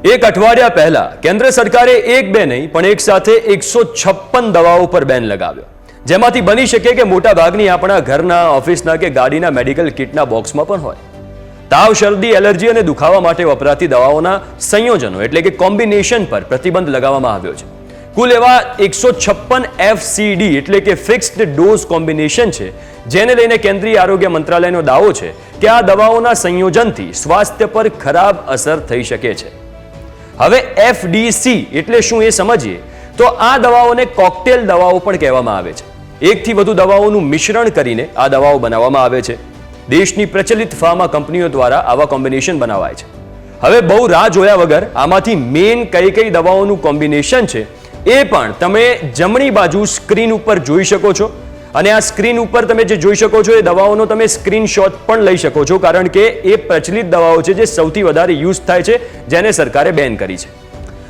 એક અઠવાડિયા પહેલા કેન્દ્ર સરકારે એક બે નહીં પણ એક સાથે 156 દવાઓ પર બેન લગાવ્યો, જેમાંથી બની શકે કે મોટા ભાગની આપણા ઘરના, ઓફિસના કે ગાડીના મેડિકલ કિટના બોક્સમાં પણ હોય. તાવ, શરદી, એલર્જી અને દુખાવા માટે વપરાતી દવાઓના સંયોજનો એટલે કે કોમ્બિનેશન પર પ્રતિબંધ લગાવવામાં આવ્યો છે. કુલ એવા 156 FCD એટલે કે ફિક્સ્ડ ડોઝ કોમ્બિનેશન છે, જેને લઈને કેન્દ્રીય આરોગ્ય મંત્રાલયનો દાવો છે કે આ દવાઓના સંયોજનથી સ્વાસ્થ્ય પર ખરાબ અસર થઈ શકે છે. હવે FDC એટલે શું એ સમજીએ તો આ દવાઓને કોકટેલ દવાઓ પણ કહેવામાં આવે છે. એકથી વધુ દવાઓનું મિશ્રણ કરીને આ દવાઓ બનાવવામાં આવે છે. દેશની પ્રચલિત ફાર્મા કંપનીઓ દ્વારા આવા કોમ્બિનેશન બનાવાય છે. હવે બહુ રાહ જોયા વગર આમાંથી મેઇન કઈ કઈ દવાઓનું કોમ્બિનેશન છે એ પણ તમે જમણી બાજુ સ્ક્રીન ઉપર જોઈ શકો છો. અને આ સ્ક્રીન ઉપર તમે જે જોઈ શકો છો એ દવાઓનો તમે સ્ક્રીનશોટ પણ લઈ શકો છો, કારણ કે એ પ્રચલિત દવાઓ છે જે સૌથી વધારે યુઝ થાય છે, જેને સરકારે બેન કરી છે.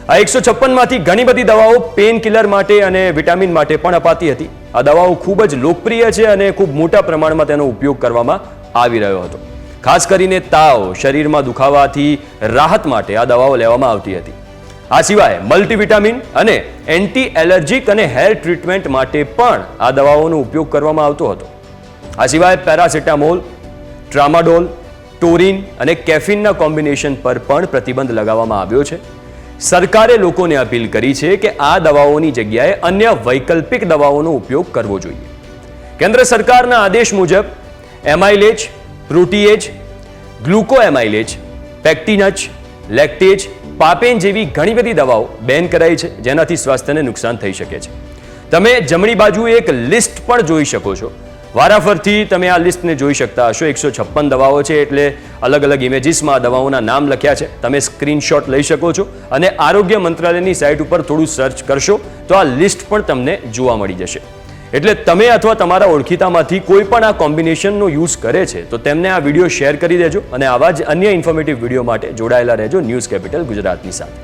આ 156 માંથી ઘણી બધી દવાઓ પેન કિલર માટે અને વિટામિન માટે પણ અપાતી હતી. આ દવાઓ ખૂબ જ લોકપ્રિય છે અને ખૂબ મોટા પ્રમાણમાં તેનો ઉપયોગ કરવામાં આવી રહ્યો હતો. ખાસ કરીને તાવ, શરીરમાં દુખાવાથી રાહત માટે આ દવાઓ લેવામાં આવતી હતી. આ સિવાય મલ્ટીવિટામિન અને એન્ટી એલર્જીક અને હેર ટ્રીટમેન્ટ માટે પણ આ દવાઓનો ઉપયોગ કરવામાં આવતો હતો. આ સિવાય પેરાસિટામોલ, ટ્રામાડોલ, ટોરિન અને કેફીનના કોમ્બિનેશન પર પણ પ્રતિબંધ લગાવવામાં આવ્યો છે. સરકારે લોકોને અપીલ કરી છે કે આ દવાઓની જગ્યાએ અન્ય વૈકલ્પિક દવાઓનો ઉપયોગ કરવો જોઈએ. કેન્દ્ર સરકારના આદેશ મુજબ એમાઇલેજ, પ્રોટીએજ, ગ્લુકોએમાઇલેજ, પેક્ટિનચ, લેક્ટેજ, પાપેન જેવી ઘણી બધી દવાઓ બેન કરાઈ છે, જેનાથી સ્વાસ્થ્યને નુકસાન થઈ શકે છે. તમે જમણી બાજુ એક લિસ્ટ પણ જોઈ શકો છો. વારાફરથી તમે આ લિસ્ટને જોઈ શકતા હશો. 156 દવાઓ છે એટલે અલગ અલગ ઇમેજીસમાં આ દવાઓના નામ લખ્યા છે. તમે સ્ક્રીનશોટ લઈ શકો છો અને આરોગ્ય મંત્રાલયની સાઇટ ઉપર થોડું સર્ચ કરશો તો આ લિસ્ટ પણ તમને જોવા મળી જશે. એટલે તમે અથવા તમારા ઓળખીતામાંથી કોઈ પણ આ કોમ્બિનેશનનો યુઝ કરે છે તો તેમને આ વિડીયો શેર કરી દેજો અને આવા જ અન્ય ઇન્ફોર્મેટિવ વિડીયો માટે જોડાયેલા રહેજો ન્યૂઝ કેપિટલ ગુજરાતની સાથે.